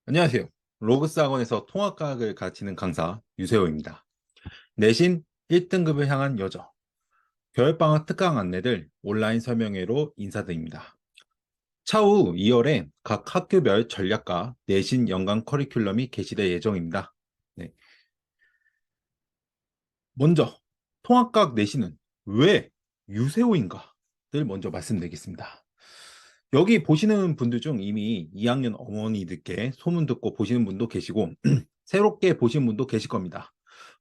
안녕하세요. 로그스 학원에서 통합과학을 가르치는 강사 유세호입니다. 내신 1등급을 향한 여정, 겨울방학 특강 안내들 온라인 설명회로 인사드립니다. 차후 2월에 각 학교별 전략과 내신 연간 커리큘럼이 게시될 예정입니다. 네. 먼저 통합과학 내신은 왜 유세호인가를 먼저 말씀드리겠습니다. 여기 보시는 분들 중 이미 2학년 어머니들께 소문 듣고 보시는 분도 계시고 새롭게 보시는 분도 계실 겁니다.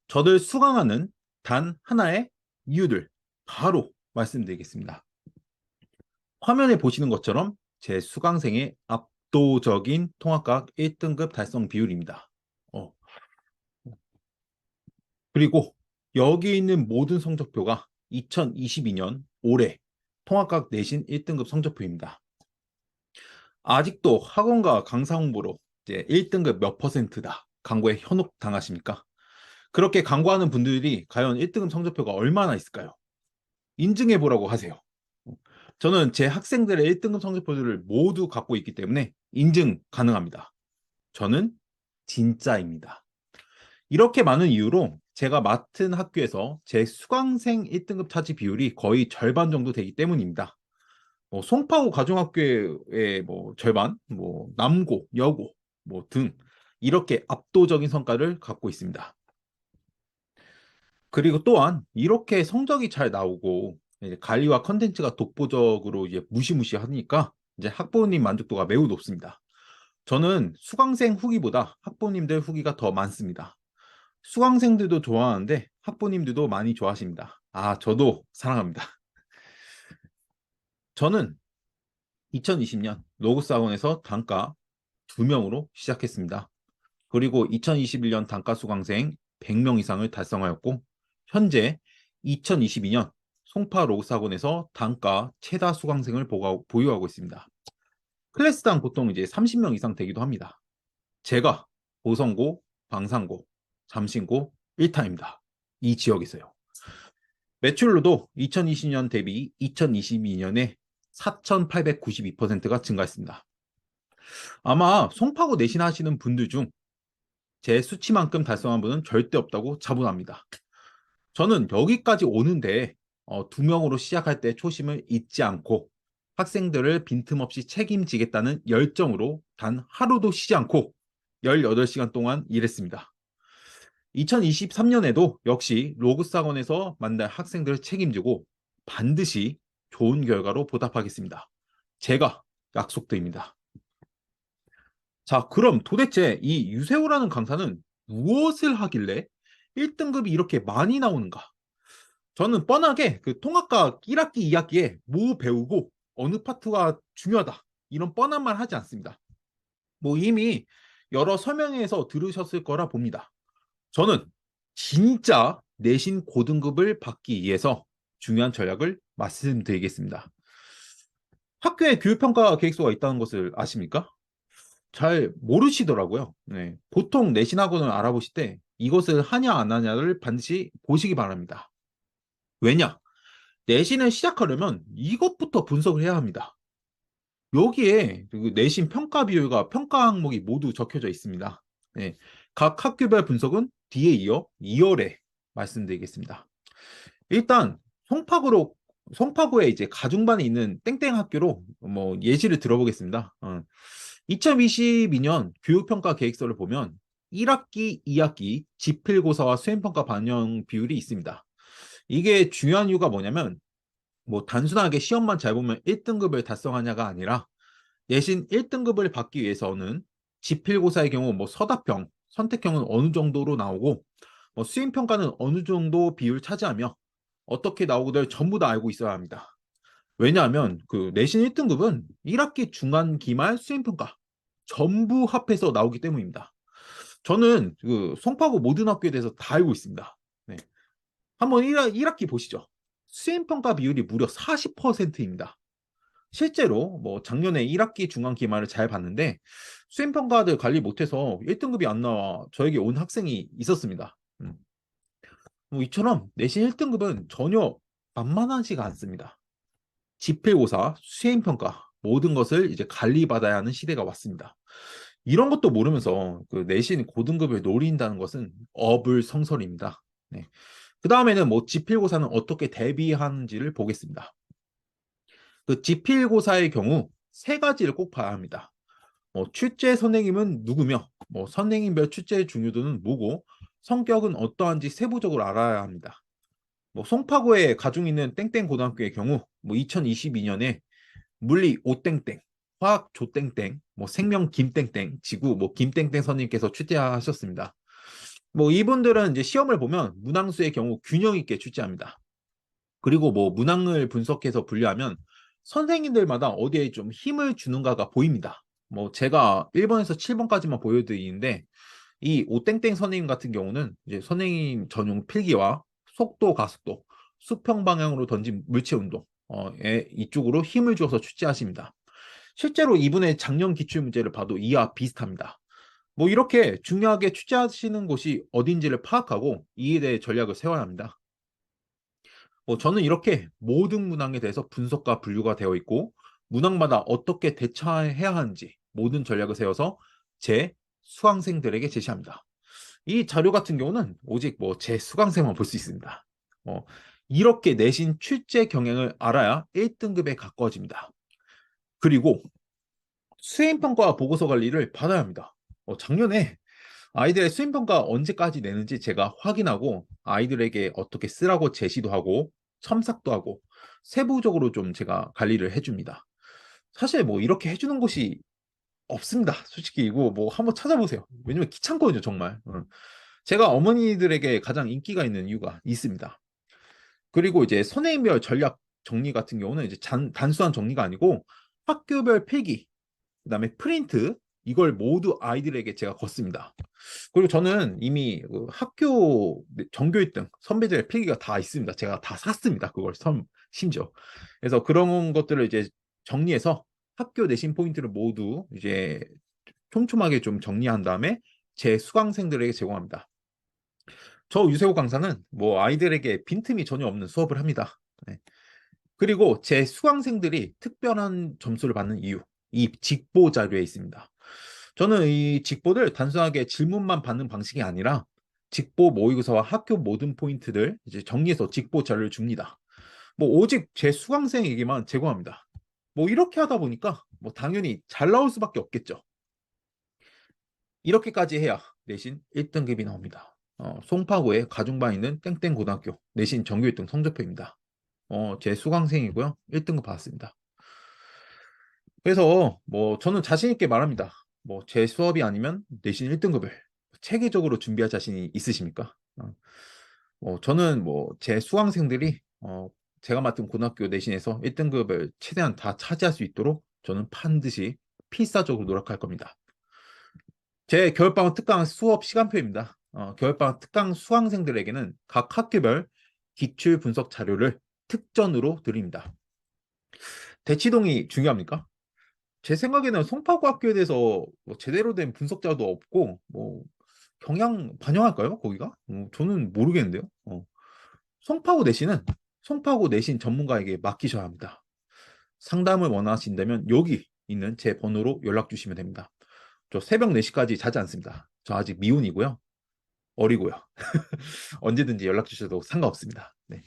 저를 수강하는 단 하나의 이유들 바로 말씀드리겠습니다. 화면에 보시는 것처럼 제 수강생의 압도적인 통합과학 1등급 달성 비율입니다. 어, 그리고 여기 있는 모든 성적표가 2022년 올해 통합과학 내신 1등급 성적표입니다. 아직도 학원과 강사 홍보로 이제 1등급 몇 퍼센트다 광고에 현혹 당하십니까? 그렇게 광고하는 분들이 과연 1등급 성적표가 얼마나 있을까요? 인증해 보라고 하세요. 저는 제 학생들의 1등급 성적표들을 모두 갖고 있기 때문에 인증 가능합니다. 저는 진짜입니다. 이렇게 많은 이유로 제가 맡은 학교에서 제 수강생 1등급 차지 비율이 거의 절반 정도 되기 때문입니다. 송파구 가중학교의 절반, 남고, 여고 등 이렇게 압도적인 성과를 갖고 있습니다. 그리고 또한 이렇게 성적이 잘 나오고 이제 관리와 컨텐츠가 독보적으로 이제 무시무시하니까 이제 학부모님 만족도가 매우 높습니다. 저는 수강생 후기보다 학부모님들 후기가 더 많습니다. 수강생들도 좋아하는데 학부모님들도 많이 좋아하십니다. 아, 저도 사랑합니다. 저는 2020년 로고스 학원에서 단과 2명으로 시작했습니다. 그리고 2021년 단과 수강생 100명 이상을 달성하였고 현재 2022년 송파 로고스 학원에서 단과 최다 수강생을 보유하고 있습니다. 클래스당 보통 이제 30명 이상 되기도 합니다. 제가 보성고, 광산고, 잠신고 1타입니다. 이 지역에서요. 매출로도 2020년 대비 2022년에 4,892%가 증가했습니다. 아마 송파구 내신하시는 분들 중 제 수치만큼 달성한 분은 절대 없다고 자부합니다. 저는 여기까지 오는데 2명으로 시작할 때 초심을 잊지 않고 학생들을 빈틈없이 책임지겠다는 열정으로 단 하루도 쉬지 않고 18시간 동안 일했습니다. 2023년에도 역시 로그스 학원에서 만날 학생들을 책임지고 반드시 좋은 결과로 보답하겠습니다. 제가 약속드립니다. 자, 그럼 도대체 이 유세호라는 강사는 무엇을 하길래 1등급이 이렇게 많이 나오는가? 저는 뻔하게 그 통합과 1학기, 2학기에 뭐 배우고 어느 파트가 중요하다. 이런 뻔한 말 하지 않습니다. 이미 여러 설명회에서 들으셨을 거라 봅니다. 저는 진짜 내신 고등급을 받기 위해서 중요한 전략을 말씀드리겠습니다. 학교에 교육평가 계획서가 있다는 것을 아십니까? 잘 모르시더라고요. 네. 보통 내신 학원을 알아보실 때 이것을 하냐 안 하냐를 반드시 보시기 바랍니다. 왜냐? 내신을 시작하려면 이것부터 분석을 해야 합니다. 여기에 그 내신 평가 비율과 평가 항목이 모두 적혀져 있습니다. 네. 각 학교별 분석은 뒤에 이어 2월에 말씀드리겠습니다. 일단 송파구에 이제 가중반에 있는 땡땡 학교로 예시를 들어보겠습니다. 2022년 교육평가 계획서를 보면 1학기, 2학기 지필고사와 수행평가 반영 비율이 있습니다. 이게 중요한 이유가 뭐냐면 단순하게 시험만 잘 보면 1등급을 달성하냐가 아니라 내신 1등급을 받기 위해서는 지필고사의 경우 서답형, 선택형은 어느 정도로 나오고 수행평가는 어느 정도 비율 차지하며 어떻게 나오고들 전부 다 알고 있어야 합니다. 왜냐하면 그 내신 1등급은 1학기 중간 기말 수행평가 전부 합해서 나오기 때문입니다. 저는 그 송파구 모든 학교에 대해서 다 알고 있습니다. 네. 한번 1학기 보시죠. 수행평가 비율이 무려 40%입니다. 실제로 작년에 1학기 중간 기말을 잘 봤는데 수행평가들 관리 못해서 1등급이 안 나와 저에게 온 학생이 있었습니다. 이처럼 내신 1등급은 전혀 만만하지가 않습니다. 지필고사, 수행평가 모든 것을 이제 관리받아야 하는 시대가 왔습니다. 이런 것도 모르면서 그 내신 고등급을 노린다는 것은 어불성설입니다. 네. 그 다음에는 뭐 지필고사는 어떻게 대비하는지를 보겠습니다. 그 지필고사의 경우 세 가지를 꼭 봐야 합니다. 출제 선생님은 누구며, 선생님별 출제의 중요도는 뭐고, 성격은 어떠한지 세부적으로 알아야 합니다. 송파구에 가중 있는 땡땡 고등학교의 경우, 2022년에 물리 오땡땡, 화학 조땡땡, 생명 김땡땡, 지구 김땡땡 선생님께서 출제하셨습니다. 이분들은 이제 시험을 보면 문항수의 경우 균형 있게 출제합니다. 그리고 문항을 분석해서 분류하면 선생님들마다 어디에 좀 힘을 주는가가 보입니다. 제가 1번에서 7번까지만 보여드리는데 이 오땡땡 선생님 같은 경우는 이제 선생님 전용 필기와 속도, 가속도, 수평 방향으로 던진 물체 운동 이쪽으로 힘을 주어서 출제하십니다. 실제로 이분의 작년 기출 문제를 봐도 이와 비슷합니다. 이렇게 중요하게 출제하시는 곳이 어딘지를 파악하고 이에 대해 전략을 세워야 합니다. 저는 이렇게 모든 문항에 대해서 분석과 분류가 되어 있고 문항마다 어떻게 대처해야 하는지 모든 전략을 세워서 제 수강생들에게 제시합니다. 이 자료 같은 경우는 오직 제 수강생만 볼 수 있습니다. 이렇게 내신 출제 경향을 알아야 1등급에 가까워집니다. 그리고 수행평가 보고서 관리를 받아야 합니다. 작년에 아이들의 수행평가 언제까지 내는지 제가 확인하고 아이들에게 어떻게 쓰라고 제시도 하고 첨삭도 하고 세부적으로 좀 제가 관리를 해줍니다. 사실 이렇게 해주는 곳이 없습니다. 솔직히 이거 한번 찾아보세요. 왜냐면 귀찮거든요, 정말. 제가 어머니들에게 가장 인기가 있는 이유가 있습니다. 그리고 이제 선행별 전략 정리 같은 경우는 이제 단순한 정리가 아니고 학교별 필기, 그다음에 프린트 이걸 모두 아이들에게 제가 걷습니다. 그리고 저는 이미 그 학교 전교 1등 선배들의 필기가 다 있습니다. 제가 다 샀습니다. 그걸 심지어. 그래서 그런 것들을 이제 정리해서 학교 내신 포인트를 모두 이제 촘촘하게 좀 정리한 다음에 제 수강생들에게 제공합니다. 저 유세호 강사는 아이들에게 빈틈이 전혀 없는 수업을 합니다. 네. 그리고 제 수강생들이 특별한 점수를 받는 이유, 이 직보 자료에 있습니다. 저는 이 직보를 단순하게 질문만 받는 방식이 아니라 직보 모의고사와 학교 모든 포인트들 이제 정리해서 직보 자료를 줍니다. 오직 제 수강생에게만 제공합니다. 이렇게 하다 보니까 당연히 잘 나올 수밖에 없겠죠. 이렇게까지 해야 내신 1등급이 나옵니다. 송파구에 가중반 있는 땡땡 고등학교 내신 전교 1등 성적표입니다. 제 수강생이고요. 1등급 받았습니다. 그래서 저는 자신 있게 말합니다. 제 수업이 아니면 내신 1등급을 체계적으로 준비할 자신이 있으십니까? 저는 제 수강생들이 제가 맡은 고등학교 내신에서 1등급을 최대한 다 차지할 수 있도록 저는 반드시 필사적으로 노력할 겁니다. 제 겨울방학 특강 수업 시간표입니다. 겨울방학 특강 수강생들에게는 각 학교별 기출 분석 자료를 특전으로 드립니다. 대치동이 중요합니까? 제 생각에는 송파구 학교에 대해서 제대로 된 분석 자료도 없고 경향 반영할까요? 거기가? 저는 모르겠는데요. 송파구 내신 전문가에게 맡기셔야 합니다. 상담을 원하신다면 여기 있는 제 번호로 연락 주시면 됩니다. 저 새벽 4시까지 자지 않습니다. 저 아직 미혼이고요. 어리고요. 언제든지 연락 주셔도 상관없습니다. 네.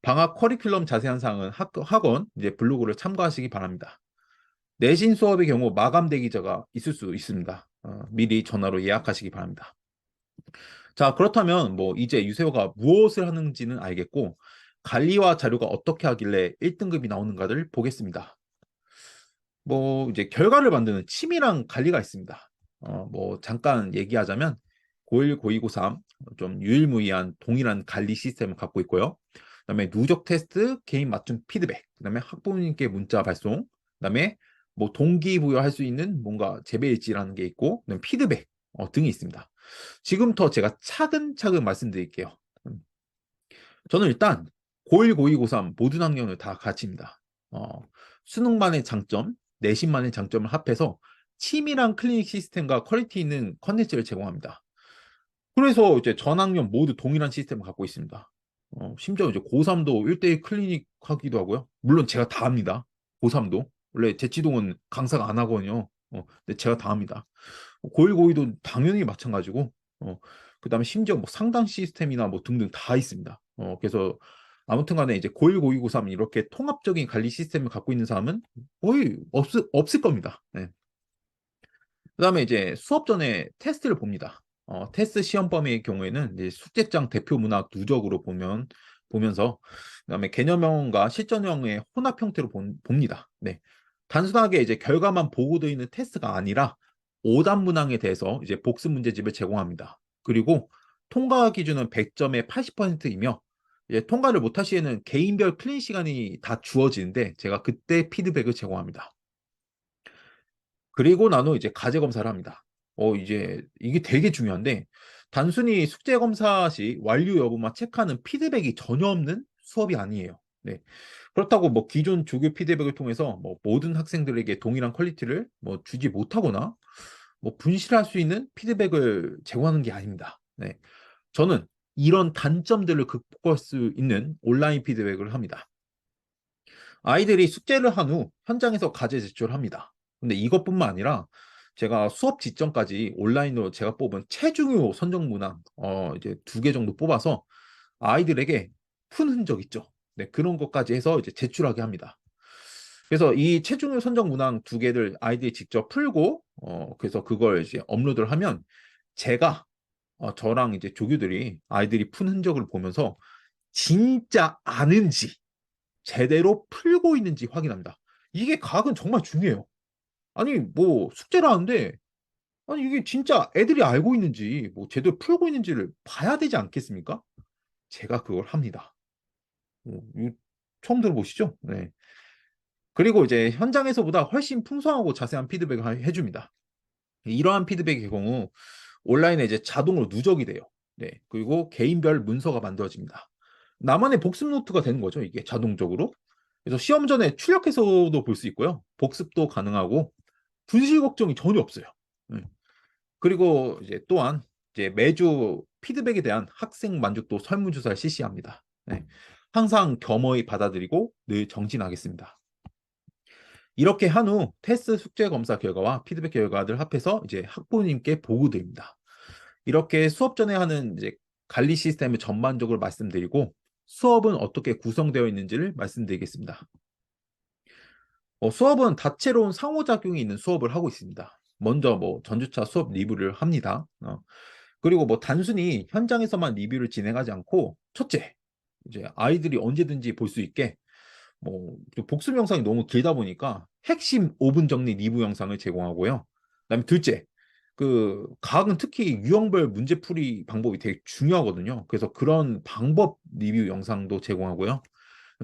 방학 커리큘럼 자세한 사항은 학원 이제 블로그를 참고하시기 바랍니다. 내신 수업의 경우 마감 대기자가 있을 수 있습니다. 미리 전화로 예약하시기 바랍니다. 자, 그렇다면 이제 유세호가 무엇을 하는지는 알겠고 관리와 자료가 어떻게 하길래 1등급이 나오는가를 보겠습니다. 이제 결과를 만드는 치밀한 관리가 있습니다. 잠깐 얘기하자면 고1, 고2, 고3 좀 유일무이한 동일한 관리 시스템을 갖고 있고요. 그다음에 누적 테스트, 개인 맞춤 피드백, 그다음에 학부모님께 문자 발송, 그다음에 동기부여할 수 있는 뭔가 재배일지라는 게 있고, 그다음에 피드백 등이 있습니다. 지금부터 제가 차근차근 말씀드릴게요. 저는 일단 고1, 고2, 고3 모든 학년을 다 가르칩니다. 수능만의 장점, 내신만의 장점을 합해서 치밀한 클리닉 시스템과 퀄리티 있는 컨텐츠를 제공합니다. 그래서 이제 전 학년 모두 동일한 시스템을 갖고 있습니다. 심지어 이제 고3도 1대1 클리닉 하기도 하고요. 물론 제가 다 합니다. 고3도. 원래 제 지동은 강사가 안 하거든요. 근데 제가 다 합니다. 고1, 고2도 당연히 마찬가지고, 그다음에 심지어 뭐 상당 시스템이나 뭐 등등 다 있습니다. 그래서 아무튼 간에 이제 고1, 고2, 고3 이렇게 통합적인 관리 시스템을 갖고 있는 사람은 거의 없을 겁니다. 네. 그다음에 이제 수업 전에 테스트를 봅니다. 테스트 시험 범위의 경우에는 이제 숙제장 대표 문학 누적으로 보면서 그다음에 개념형과 실전형의 혼합 형태로 봅니다. 네. 단순하게 이제 결과만 보고되어 있는 테스트가 아니라 오답 문항에 대해서 이제 복습 문제집을 제공합니다. 그리고 통과 기준은 100점에 80%이며 이제 통과를 못할 시에는 개인별 클린 시간이 다 주어지는데 제가 그때 피드백을 제공합니다. 그리고 난 후 이제 가제 검사를 합니다. 이제 이게 되게 중요한데 단순히 숙제 검사 시 완료 여부만 체크하는 피드백이 전혀 없는 수업이 아니에요. 네. 그렇다고 뭐 기존 조교 피드백을 통해서 뭐 모든 학생들에게 동일한 퀄리티를 뭐 주지 못하거나 뭐 분실할 수 있는 피드백을 제공하는 게 아닙니다. 네. 저는 이런 단점들을 극복할 수 있는 온라인 피드백을 합니다. 아이들이 숙제를 한 후 현장에서 과제 제출합니다. 근데 이것뿐만 아니라 제가 수업 직전까지 온라인으로 제가 뽑은 체중요 선정 문항 이제 2개 정도 뽑아서 아이들에게 푼 흔적 있죠. 네, 그런 것까지 해서 이제 제출하게 합니다. 그래서 이 체중요 선정 문항 2개를 아이들이 직접 풀고 그래서 그걸 이제 업로드를 하면 제가 저랑 이제 조교들이 아이들이 푼 흔적을 보면서 진짜 아는지 제대로 풀고 있는지 확인합니다. 이게 과학은 정말 중요해요. 아니 뭐 숙제를 하는데 아니 이게 진짜 애들이 알고 있는지 뭐 제대로 풀고 있는지를 봐야 되지 않겠습니까? 제가 그걸 합니다. 이거 처음 들어보시죠? 네. 그리고 이제 현장에서보다 훨씬 풍성하고 자세한 피드백을 해줍니다. 이러한 피드백의 경우 온라인에 이제 자동으로 누적이 돼요. 네. 그리고 개인별 문서가 만들어집니다. 나만의 복습 노트가 되는 거죠, 이게 자동적으로. 그래서 시험 전에 출력해서도 볼 수 있고요. 복습도 가능하고 분실 걱정이 전혀 없어요. 네. 그리고 이제 또한 이제 매주 피드백에 대한 학생 만족도 설문조사를 실시합니다. 네. 항상 겸허히 받아들이고 늘 정진하겠습니다. 이렇게 한 후 테스트 숙제 검사 결과와 피드백 결과를 합해서 이제 학부모님께 보고드립니다. 이렇게 수업 전에 하는 이제 관리 시스템을 전반적으로 말씀드리고 수업은 어떻게 구성되어 있는지를 말씀드리겠습니다. 수업은 다채로운 상호작용이 있는 수업을 하고 있습니다. 먼저 뭐 전주차 수업 리뷰를 합니다. 그리고 뭐 단순히 현장에서만 리뷰를 진행하지 않고 첫째, 이제 아이들이 언제든지 볼 수 있게 뭐 복습 영상이 너무 길다 보니까 핵심 5분 정리 리뷰 영상을 제공하고요. 그다음에 둘째, 그 과학은 특히 유형별 문제풀이 방법이 되게 중요하거든요. 그래서 그런 방법 리뷰 영상도 제공하고요.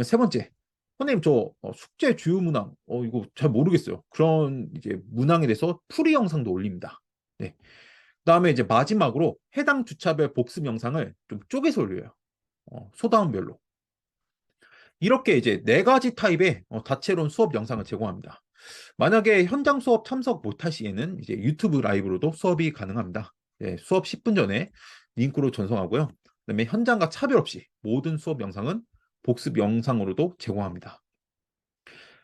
세 번째, 선생님 저 숙제 주요 문항 이거 잘 모르겠어요. 그런 이제 문항에 대해서 풀이 영상도 올립니다. 네. 그다음에 이제 마지막으로 해당 주차별 복습 영상을 좀 쪼개서 올려요. 소다운별로. 이렇게 이제 4가지 타입의 다채로운 수업 영상을 제공합니다. 만약에 현장 수업 참석 못할 시에는 이제 유튜브 라이브로도 수업이 가능합니다. 네, 수업 10분 전에 링크로 전송하고요. 그다음에 현장과 차별 없이 모든 수업 영상은 복습 영상으로도 제공합니다.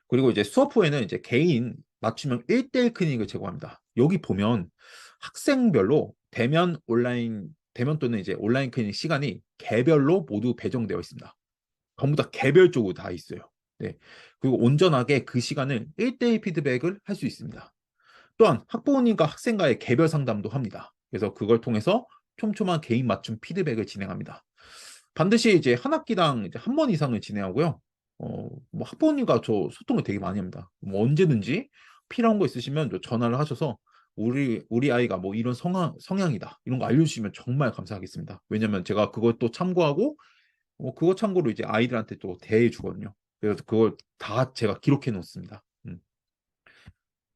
그리고 이제 수업 후에는 이제 개인 맞춤형 1대1 클리닉을 제공합니다. 여기 보면 학생별로 대면 또는 이제 온라인 클리닉 시간이 개별로 모두 배정되어 있습니다. 전부 다 개별적으로 다 있어요. 네. 그리고 온전하게 그 시간을 1대1 피드백을 할 수 있습니다. 또한 학부모님과 학생과의 개별 상담도 합니다. 그래서 그걸 통해서 촘촘한 개인 맞춤 피드백을 진행합니다. 반드시 이제 한 학기당 이제 한 번 이상을 진행하고요. 뭐 학부모님과 저 소통을 되게 많이 합니다. 뭐 언제든지 필요한 거 있으시면 전화를 하셔서 우리 아이가 뭐 이런 성향이다. 이런 거 알려주시면 정말 감사하겠습니다. 왜냐면 제가 그걸 또 참고하고 그거 참고로 이제 아이들한테 또 대해 주거든요. 그래서 그걸 다 제가 기록해 놓습니다.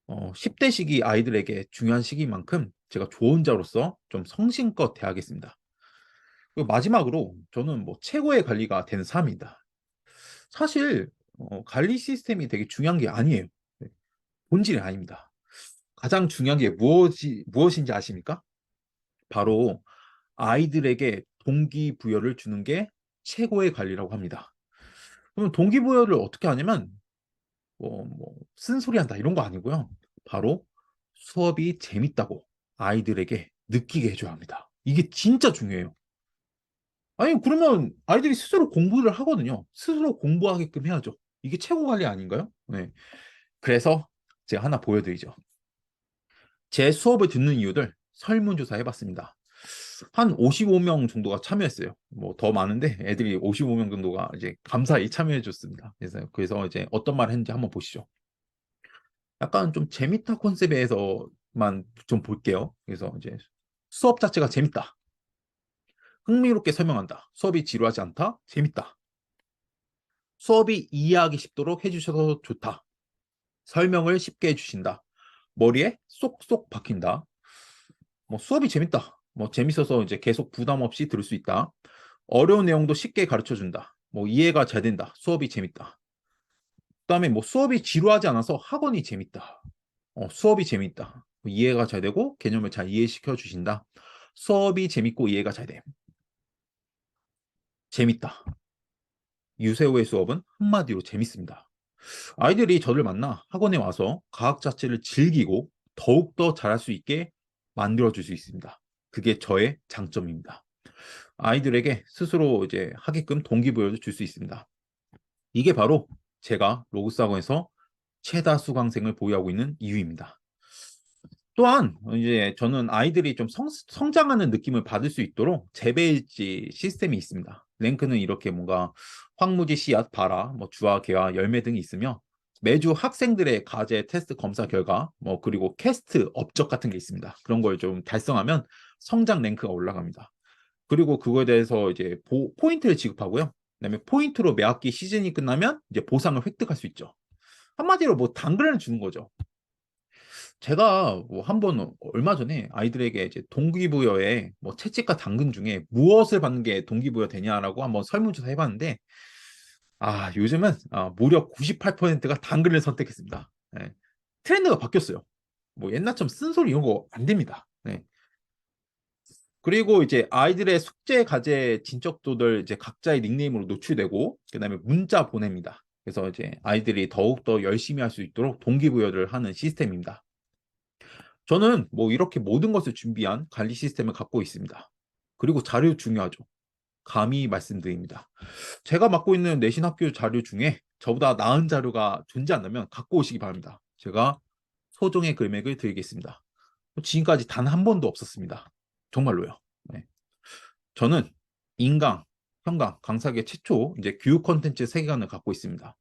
10대 시기 아이들에게 중요한 시기만큼 제가 조언자로서 좀 성심껏 대하겠습니다. 그리고 마지막으로 저는 뭐 최고의 관리가 되는 삶이다. 사실 관리 시스템이 되게 중요한 게 아니에요. 네, 본질이 아닙니다. 가장 중요한 게 무엇인지 아십니까? 바로 아이들에게 동기부여를 주는 게 최고의 관리라고 합니다. 그럼 동기부여를 어떻게 하냐면 뭐 쓴소리한다 이런 거 아니고요. 바로 수업이 재밌다고 아이들에게 느끼게 해줘야 합니다. 이게 진짜 중요해요. 아니, 그러면 아이들이 스스로 공부를 하거든요. 스스로 공부하게끔 해야죠. 이게 최고 관리 아닌가요? 네. 그래서 제가 하나 보여드리죠. 제 수업을 듣는 이유들 설문조사 해봤습니다. 한 55명 정도가 참여했어요. 뭐 더 많은데 애들이 55명 정도가 이제 감사히 참여해줬습니다. 그래서 이제 어떤 말을 했는지 한번 보시죠. 약간 좀 재밌다 컨셉에서만 좀 볼게요. 그래서 이제 수업 자체가 재밌다. 흥미롭게 설명한다. 수업이 지루하지 않다. 재밌다. 수업이 이해하기 쉽도록 해주셔서 좋다. 설명을 쉽게 해주신다. 머리에 쏙쏙 박힌다. 뭐 수업이 재밌다. 뭐 재밌어서 이제 계속 부담 없이 들을 수 있다. 어려운 내용도 쉽게 가르쳐 준다. 뭐 이해가 잘 된다. 수업이 재밌다. 그다음에 뭐 수업이 지루하지 않아서 학원이 재밌다. 수업이 재밌다. 이해가 잘 되고 개념을 잘 이해시켜 주신다. 수업이 재밌고 이해가 잘 돼. 재밌다. 유세호의 수업은 한마디로 재밌습니다. 아이들이 저를 만나 학원에 와서 과학 자체를 즐기고 더욱더 잘할 수 있게 만들어줄 수 있습니다. 그게 저의 장점입니다. 아이들에게 스스로 이제 하게끔 동기부여를 줄 수 있습니다. 이게 바로 제가 로고스학원에서 최다 수강생을 보유하고 있는 이유입니다. 또한 이제 저는 아이들이 좀 성장하는 느낌을 받을 수 있도록 재배일지 시스템이 있습니다. 랭크는 이렇게 뭔가 황무지, 씨앗, 발화, 뭐 주화, 개화, 열매 등이 있으며 매주 학생들의 과제, 테스트, 검사 결과, 뭐 그리고 캐스트 업적 같은 게 있습니다. 그런 걸 좀 달성하면 성장 랭크가 올라갑니다. 그리고 그거에 대해서 이제 포인트를 지급하고요. 그다음에 포인트로 매 학기 시즌이 끝나면 이제 보상을 획득할 수 있죠. 한마디로 뭐 당근을 주는 거죠. 제가 뭐 한번 얼마 전에 아이들에게 이제 동기부여에 뭐 채찍과 당근 중에 무엇을 받는 게 동기부여 되냐라고 한번 설문조사 해봤는데 요즘은 무려 98%가 당근을 선택했습니다. 네. 트렌드가 바뀌었어요. 뭐 옛날처럼 쓴소리 이런 거 안 됩니다. 네. 그리고 이제 아이들의 숙제, 과제, 진척도들 이제 각자의 닉네임으로 노출되고 그다음에 문자 보냅니다. 그래서 이제 아이들이 더욱더 열심히 할 수 있도록 동기부여를 하는 시스템입니다. 저는 뭐 이렇게 모든 것을 준비한 관리 시스템을 갖고 있습니다. 그리고 자료 중요하죠. 감히 말씀드립니다. 제가 맡고 있는 내신 학교 자료 중에 저보다 나은 자료가 존재한다면 갖고 오시기 바랍니다. 제가 소정의 금액을 드리겠습니다. 지금까지 단 한 번도 없었습니다. 정말로요. 네. 저는 인강, 평강, 강사계 최초 이제 교육 콘텐츠 세계관을 갖고 있습니다.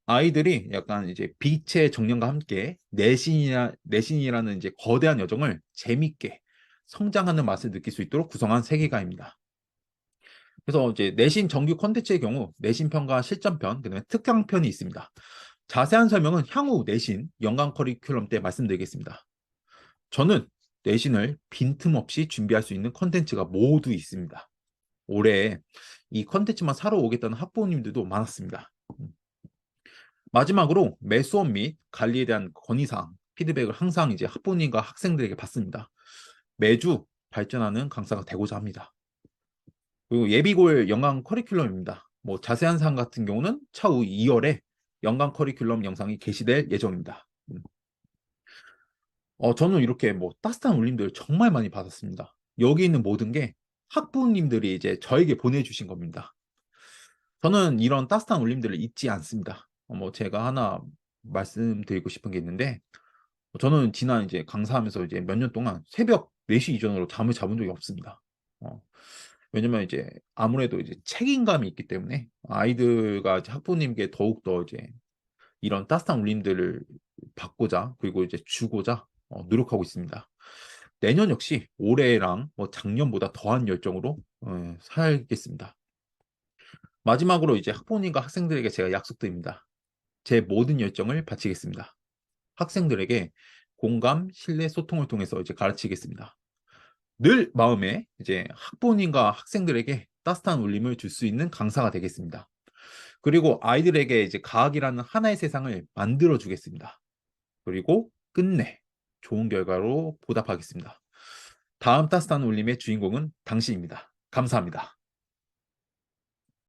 아이들이 약간 이제 빛의 정령과 함께 내신이라는 이제 거대한 여정을 재밌게 성장하는 맛을 느낄 수 있도록 구성한 세계관입니다. 그래서 이제 내신 정규 콘텐츠의 경우 내신 편과 실전편, 그다음에 특강편이 있습니다. 자세한 설명은 향후 내신 연간 커리큘럼 때 말씀드리겠습니다. 저는 내신을 빈틈없이 준비할 수 있는 콘텐츠가 모두 있습니다. 올해 이 콘텐츠만 사러 오겠다는 학부모님들도 많았습니다. 마지막으로 매 수업 및 관리에 대한 건의사항, 피드백을 항상 이제 학부모님과 학생들에게 받습니다. 매주 발전하는 강사가 되고자 합니다. 그리고 예비고일 연강 커리큘럼입니다. 뭐 자세한 사항 같은 경우는 차후 2월에 연강 커리큘럼 영상이 게시될 예정입니다. 저는 이렇게 뭐 따뜻한 울림들 정말 많이 받았습니다. 여기 있는 모든 게 학부모님들이 이제 저에게 보내주신 겁니다. 저는 이런 따뜻한 울림들을 잊지 않습니다. 뭐 제가 하나 말씀드리고 싶은 게 있는데 저는 지난 이제 강사하면서 이제 몇 년 동안 새벽 4시 이전으로 잠을 잡은 적이 없습니다. 어, 왜냐면 이제 아무래도 이제 책임감이 있기 때문에 아이들과 이제 학부모님께 더욱더 이제 이런 따뜻한 울림들을 받고자 그리고 이제 주고자 노력하고 있습니다. 내년 역시 올해랑 뭐 작년보다 더한 열정으로 살겠습니다. 마지막으로 이제 학부모님과 학생들에게 제가 약속드립니다. 제 모든 열정을 바치겠습니다. 학생들에게 공감, 신뢰, 소통을 통해서 이제 가르치겠습니다. 늘 마음에 이제 학부모님과 학생들에게 따뜻한 울림을 줄 수 있는 강사가 되겠습니다. 그리고 아이들에게 이제 과학이라는 하나의 세상을 만들어 주겠습니다. 그리고 끝내 좋은 결과로 보답하겠습니다. 다음 따뜻한 울림의 주인공은 당신입니다. 감사합니다.